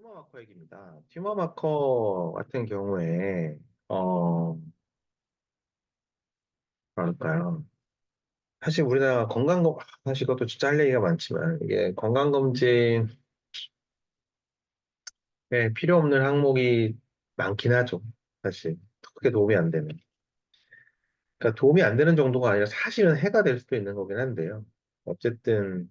튜머 마커 얘기입니다. 튜머 마커 같은 경우에, 어, 뭐랄까요. 사실 우리나라 사실 이것도 진짜 할 얘기가 많지만, 이게 건강검진에 필요 없는 항목이 많긴 하죠. 사실. 크게 도움이 안 되는. 그러니까 도움이 안 되는 정도가 아니라 사실은 해가 될 수도 있는 거긴 한데요. 어쨌든,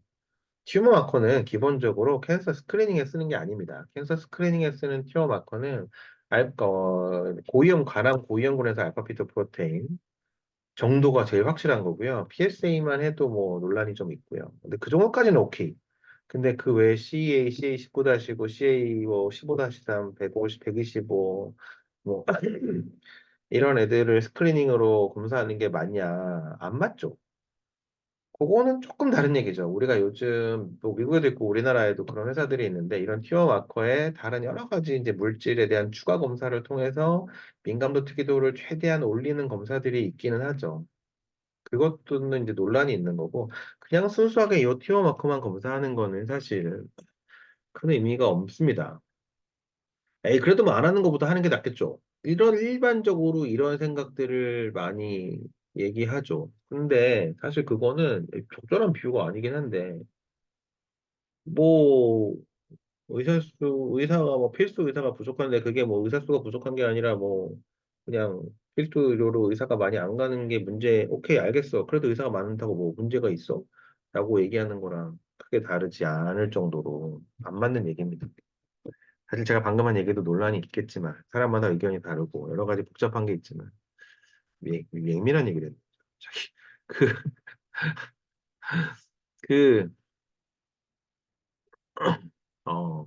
튜머 마커는 기본적으로 캔서 스크리닝에 쓰는 게 아닙니다. 캔서 스크리닝에 쓰는 튜머 마커는 관함 고위험군에서 알파 피토 프로테인 정도가 제일 확실한 거고요. PSA만 해도 뭐 논란이 좀 있고요. 근데 그 정도까지는 오케이. 근데 그 외에 CA, CA19-9, CA 뭐 15-3, 150, 125, 뭐 이런 애들을 스크리닝으로 검사하는 게 맞냐? 안 맞죠. 그거는 조금 다른 얘기죠. 우리가 요즘 뭐 미국에도 있고 우리나라에도 그런 회사들이 있는데 이런 튜어 마커에 다른 여러 가지 이제 물질에 대한 추가 검사를 통해서 민감도 특이도를 최대한 올리는 검사들이 있기는 하죠. 그것도는 이제 논란이 있는 거고 그냥 순수하게 이 튜어 마커만 검사하는 거는 사실 큰 의미가 없습니다. 에이 그래도 뭐 안 하는 것보다 하는 게 낫겠죠. 일반적으로 이런 생각들을 많이 얘기하죠. 근데 사실 그거는 적절한 비유가 아니긴 한데 뭐 의사가 뭐 필수 의사가 부족한데 그게 뭐 의사 수가 부족한 게 아니라 뭐 그냥 필수 의료로 의사가 많이 안 가는 게 문제. 오케이 알겠어. 그래도 의사가 많다고 뭐 문제가 있어? 라고 얘기하는 거랑 크게 다르지 않을 정도로 안 맞는 얘기입니다. 사실 제가 방금 한 얘기도 논란이 있겠지만 사람마다 의견이 다르고 여러 가지 복잡한 게 있지만 예민한 얘기를 했죠. 자기 그, 그, 어,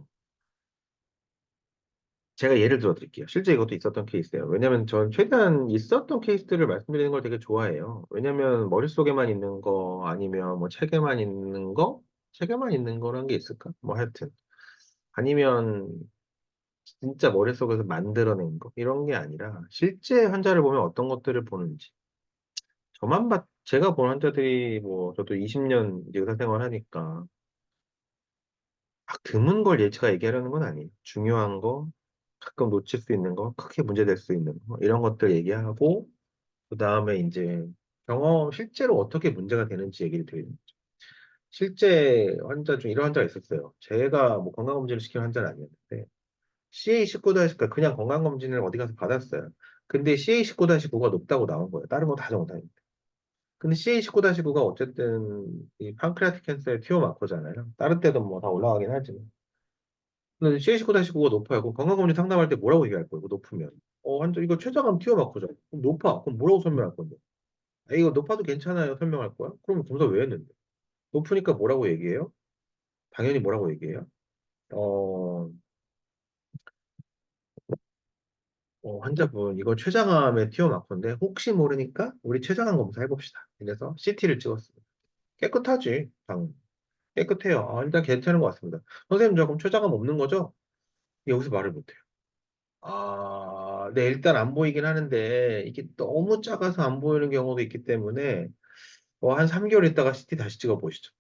제가 예를 들어 드릴게요. 실제 이것도 있었던 케이스예요. 왜냐면 전 최대한 있었던 케이스들을 말씀드리는 걸 되게 좋아해요. 왜냐면 머릿속에만 있는 거 아니면 뭐 책에만 있는 거? 책에만 있는 거란 게 있을까? 뭐 하여튼. 아니면 진짜 머릿속에서 만들어낸 거. 이런 게 아니라 실제 환자를 보면 어떤 것들을 보는지. 제가 본 환자들이 뭐 저도 20년 의사 생활 하니까 막 드문 걸 제가 얘기하려는 건 아니에요. 중요한 거, 가끔 놓칠 수 있는 거, 크게 문제될 수 있는 거, 이런 것들 얘기하고, 그 다음에 이제 실제로 어떻게 문제가 되는지 얘기를 드리는 거죠. 실제 환자 중 이런 환자가 있었어요. 제가 뭐 건강검진을 시킨 환자는 아니었는데, CA19-9, 그냥 건강검진을 어디 가서 받았어요. 근데 CA19-9가 높다고 나온 거예요. 다른 거 다 정상인데. 근데 CA19-9가 어쨌든 이 판크레아틱 캔서의 튜어 마커잖아요. 다른 때도 뭐 다 올라가긴 하지만. 근데 CA19-9가 높아요. 그럼 건강검진 상담할 때 뭐라고 얘기할 거예요? 이거 높으면. 환자 이거 췌장암 튜어 마커죠. 그럼 높아. 그럼 뭐라고 설명할 건데? 이거 높아도 괜찮아요. 설명할 거야? 그럼 검사 왜 했는데? 높으니까 뭐라고 얘기해요? 당연히 뭐라고 얘기해요? 어, 환자분 이거 췌장암의 튜어 마커인데 혹시 모르니까 우리 췌장암 검사 해봅시다. 그래서 CT를 찍었습니다. 깨끗하지. 깨끗해요. 일단 괜찮은 것 같습니다. 선생님, 저 그럼 췌장암 없는 거죠? 여기서 말을 못해요. 네, 일단 안 보이긴 하는데, 이게 너무 작아서 안 보이는 경우도 있기 때문에, 한 3개월 있다가 CT 다시 찍어보시죠.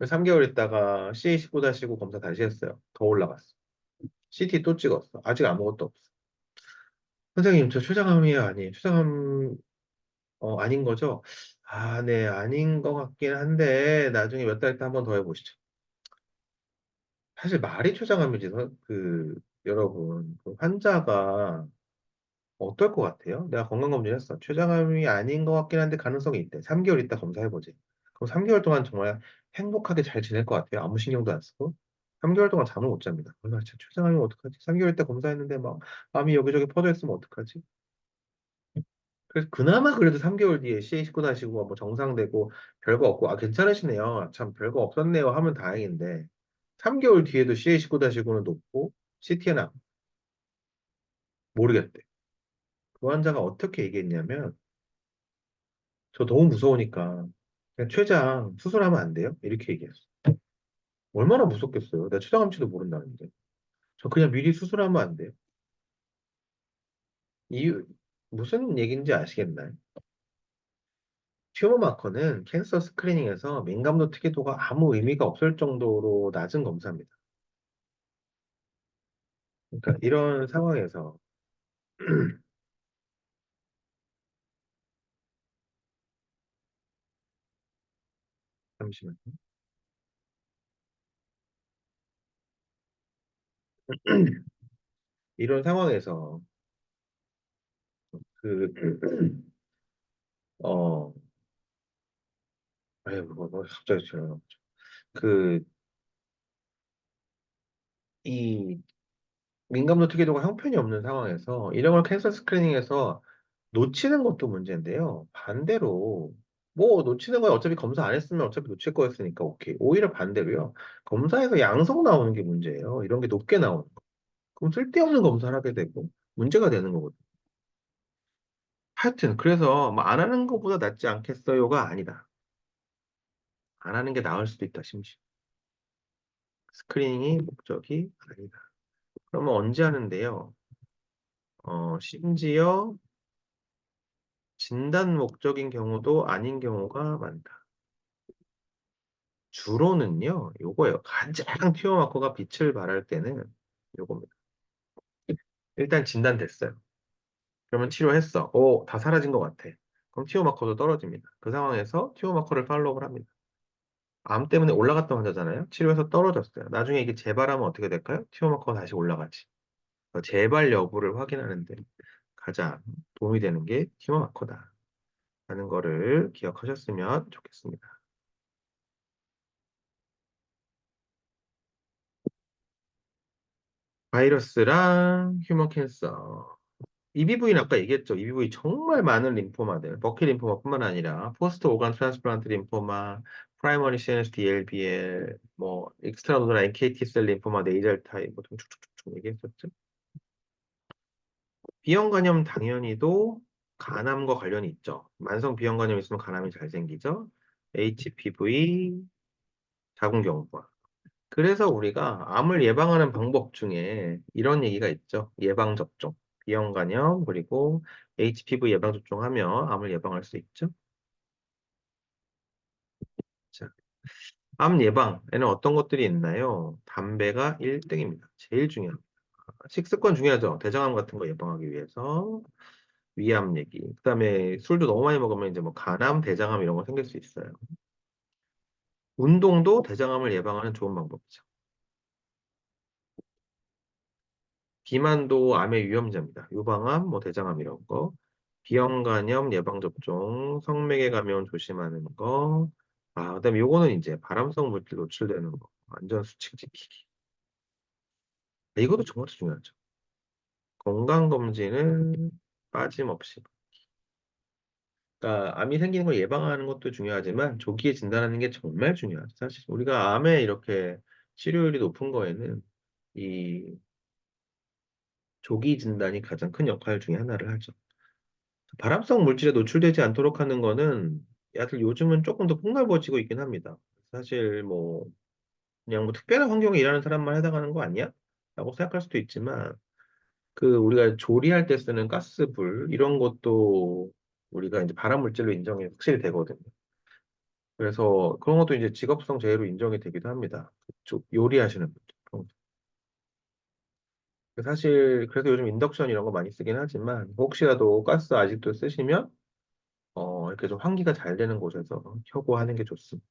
3개월 있다가 CA19-9 검사 다시 했어요. 더 올라갔어. CT 또 찍었어. 아직 아무것도 없어. 선생님, 저 췌장암이에요? 아니에요? 췌장암, 아닌 거죠? 네, 아닌 것 같긴 한데, 나중에 몇 달 있다 한 번 더 해보시죠. 사실 말이 췌장암이지, 여러분. 그 환자가 어떨 것 같아요? 내가 건강검진했어. 췌장암이 아닌 것 같긴 한데 가능성이 있대. 3개월 있다 검사해보지. 그럼 3개월 동안 정말 행복하게 잘 지낼 것 같아요. 아무 신경도 안 쓰고. 3개월 동안 잠을 못 잡니다. 나 진짜 췌장암이면 어떡하지? 3개월 있다 검사했는데 막 암이 여기저기 퍼져 있으면 어떡하지? 그래서 그나마 그래도 3개월 뒤에 CA 식구 다시고 뭐 정상되고 별거 없고 괜찮으시네요. 참 별거 없었네요 하면 다행인데 3개월 뒤에도 CA 식구 다시고는 높고 CT는 모르겠대. 그 환자가 어떻게 얘기했냐면 저 너무 무서우니까 그냥 췌장 수술하면 안 돼요? 이렇게 얘기했어. 얼마나 무섭겠어요. 내가 췌장암치도 모른다는데. 저 그냥 미리 수술하면 안 돼요. 이유 무슨 얘기인지 아시겠나요? 튜머 마커는 캔서 스크리닝에서 민감도 특이도가 아무 의미가 없을 정도로 낮은 검사입니다. 그러니까 이런 상황에서 잠시만요. 이런 상황에서 그 어, 아유, 갑자기 저, 그, 이 민감도 특이도가 형편이 없는 상황에서 이런 걸 캔서 스크리닝에서 놓치는 것도 문제인데요. 반대로 뭐 놓치는 건 어차피 검사 안 했으면 어차피 놓칠 거였으니까 오케이. 오히려 반대로요. 검사에서 양성 나오는 게 문제예요. 이런 게 높게 나오는 거. 그럼 쓸데없는 검사를 하게 되고 문제가 되는 거거든요. 하여튼 그래서 뭐 안 하는 것보다 낫지 않겠어요가 아니다. 안 하는 게 나을 수도 있다. 심지어 스크리닝이 목적이 아니다. 그러면 언제 하는데요? 심지어 진단 목적인 경우도 아닌 경우가 많다. 주로는요, 요거예요. 가장 튜어 마커가 빛을 발할 때는 요겁니다. 일단 진단됐어요. 그러면 치료했어. 오, 다 사라진 것 같아. 그럼 튜어 마커도 떨어집니다. 그 상황에서 튜어 마커를 팔로우를 합니다. 암 때문에 올라갔던 환자잖아요. 치료해서 떨어졌어요. 나중에 이게 재발하면 어떻게 될까요? 튜어 마커가 다시 올라가지. 재발 여부를 확인하는데 가장 도움이 되는 게 튜어 마커다. 라는 거를 기억하셨으면 좋겠습니다. 바이러스랑 휴먼 캔서. EBV는 아까 얘기했죠. EBV 정말 많은 림포마들, 버키 림포마뿐만 아니라 포스트 오간 트랜스플란트 림포마, 프라이머리 CNS DLBL, 뭐 익스트라노드나 NKT 셀 림포마, 네이절 타입, 뭐 쭉쭉쭉 얘기했었죠. B형 간염 당연히도 간암과 관련이 있죠. 만성 B형 간염 있으면 간암이 잘 생기죠. HPV, 자궁경부암. 그래서 우리가 암을 예방하는 방법 중에 이런 얘기가 있죠. 예방접종, 비형간염, 그리고 HPV 예방접종하면 암을 예방할 수 있죠. 자, 암 예방에는 어떤 것들이 있나요? 담배가 1등입니다. 제일 중요합니다. 식습관 중요하죠. 대장암 같은 거 예방하기 위해서. 위암 얘기. 그다음에 술도 너무 많이 먹으면 이제 뭐 간암, 대장암 이런 거 생길 수 있어요. 운동도 대장암을 예방하는 좋은 방법이죠. 비만도 암의 위험자입니다. 유방암, 뭐 대장암 이런 거. 비형간염 예방접종, 성매개 감염 조심하는 거. 그다음에 요거는 이제 발암성 물질 노출되는 거. 안전수칙 지키기. 이것도 정말 중요하죠. 건강검진은 빠짐없이. 그러니까 암이 생기는 걸 예방하는 것도 중요하지만 조기에 진단하는 게 정말 중요하죠. 사실 우리가 암에 이렇게 치료율이 높은 거에는 이 조기 진단이 가장 큰 역할 중에 하나를 하죠. 발암성 물질에 노출되지 않도록 하는 거는 야들 요즘은 조금 더 폭넓어지고 있긴 합니다. 사실 뭐 그냥 뭐 특별한 환경에 일하는 사람만 해당하는 거 아니야? 라고 생각할 수도 있지만 그 우리가 조리할 때 쓰는 가스불 이런 것도 우리가 이제 발암 물질로 인정이 확실히 되거든요. 그래서 그런 것도 이제 직업성 재해로 인정이 되기도 합니다. 그쪽 요리하시는 분들. 사실 그래서 요즘 인덕션 이런 거 많이 쓰긴 하지만 혹시라도 가스 아직도 쓰시면 이렇게 좀 환기가 잘 되는 곳에서 켜고 하는 게 좋습니다.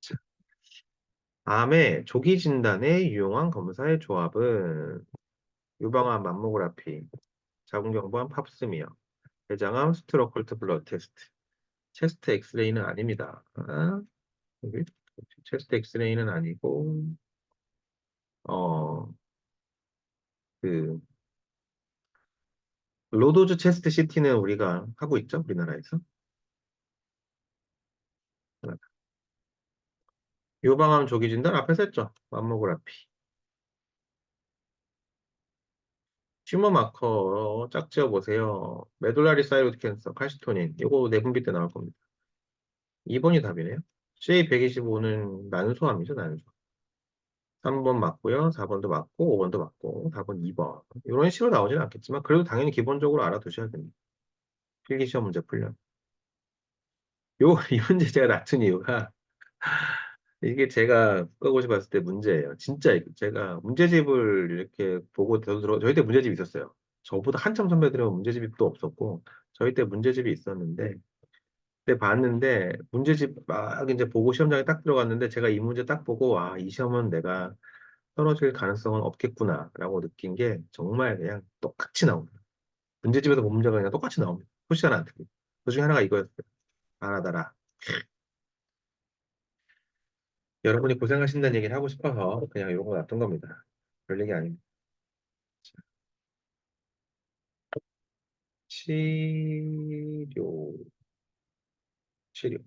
자, 암의 조기 진단에 유용한 검사의 조합은 유방암 맘모그라피, 자궁경부암 팝스미어, 대장암 스트로콜트 블러드 테스트, 체스트 엑스레이는 아닙니다. 여기 체스트 엑스레이는 아니고 어, 그 로도즈 체스트 CT는 우리가 하고 있죠, 우리나라에서. 유방암 조기 진단 앞에서 했죠. 맘모그라피. 튜머 마커 짝 지어 보세요. 메둘라리 사이로드 캔서, 칼시토닌. 이거 내분비 때 나올 겁니다. 2번이 답이네요. CA125는 난소암이죠, 난소. 3번 맞고요. 4번도 맞고, 5번도 맞고, 답은 2번. 이런 식으로 나오지는 않겠지만, 그래도 당연히 기본적으로 알아두셔야 됩니다. 필기시험 문제 풀려. 이 문제 제가 낮춘 이유가, 이게 제가 국가고시 봤을 때 문제예요. 진짜 제가 문제집을 이렇게 보고 저희 때 문제집이 있었어요. 저보다 한참 선배들은 문제집이 또 없었고 저희 때 문제집이 있었는데 그때 봤는데 문제집 막 이제 보고 시험장에 딱 들어갔는데 제가 이 문제 딱 보고 아, 이 시험은 내가 떨어질 가능성은 없겠구나라고 느낀 게 정말 그냥 똑같이 나옵니다. 문제집에서 본 문제가 그냥 똑같이 나옵니다. 쿠션 안 틀리고. 그 중에 하나가 이거였어요. 알아다라. 여러분이 고생하신다는 얘기를 하고 싶어서 그냥 이런 거 놨던 겁니다. 별 얘기 아닙니다. 치료, 치료.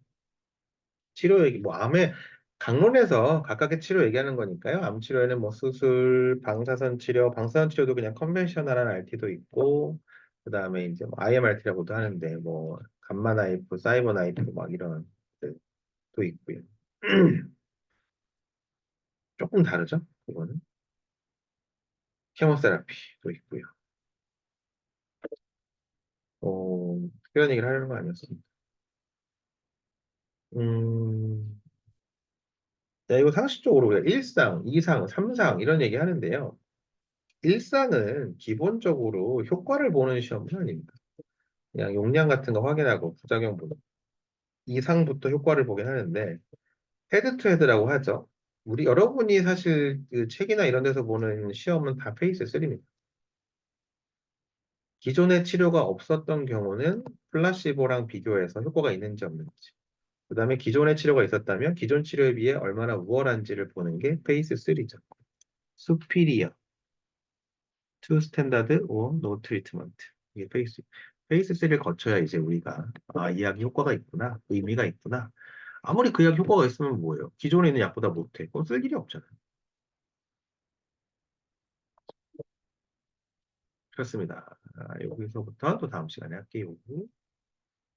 치료 얘기, 뭐, 암에, 강론에서 각각의 치료 얘기하는 거니까요. 암 치료에는 뭐 수술, 방사선 치료, 방사선 치료도 그냥 컨벤셔널한 RT도 있고, 그 다음에 이제 뭐 IMRT라고도 하는데, 뭐, 감마 나이프, 사이버 나이프, 막 이런 것도 있고요. 조금 다르죠? 그거는. 케모세라피도 있고요. 특별한 얘기를 하려는 거 아니었습니다. 음, 자, 이거 상식적으로 우리가 1상, 2상, 3상 이런 얘기 하는데요. 1상은 기본적으로 효과를 보는 시험은 아닙니다. 그냥 용량 같은 거 확인하고 부작용 보는. 2상부터 효과를 보긴 하는데 헤드 투 헤드라고 하죠. 우리 여러분이 사실 그 책이나 이런 데서 보는 시험은 다 페이스 3입니다. 기존의 치료가 없었던 경우는 플라시보랑 비교해서 효과가 있는지 없는지. 그다음에 기존의 치료가 있었다면 기존 치료에 비해 얼마나 우월한지를 보는 게 페이스 3죠. superior to standard or no treatment. 이게 페이스 3를 거쳐야 이제 우리가 아, 이 약이 효과가 있구나, 의미가 있구나. 아무리 그 약이 효과가 있으면 뭐예요? 기존에 있는 약보다 못해. 그건 쓸 일이 없잖아요. 그렇습니다. 아, 여기서부터 또 다음 시간에 할게요.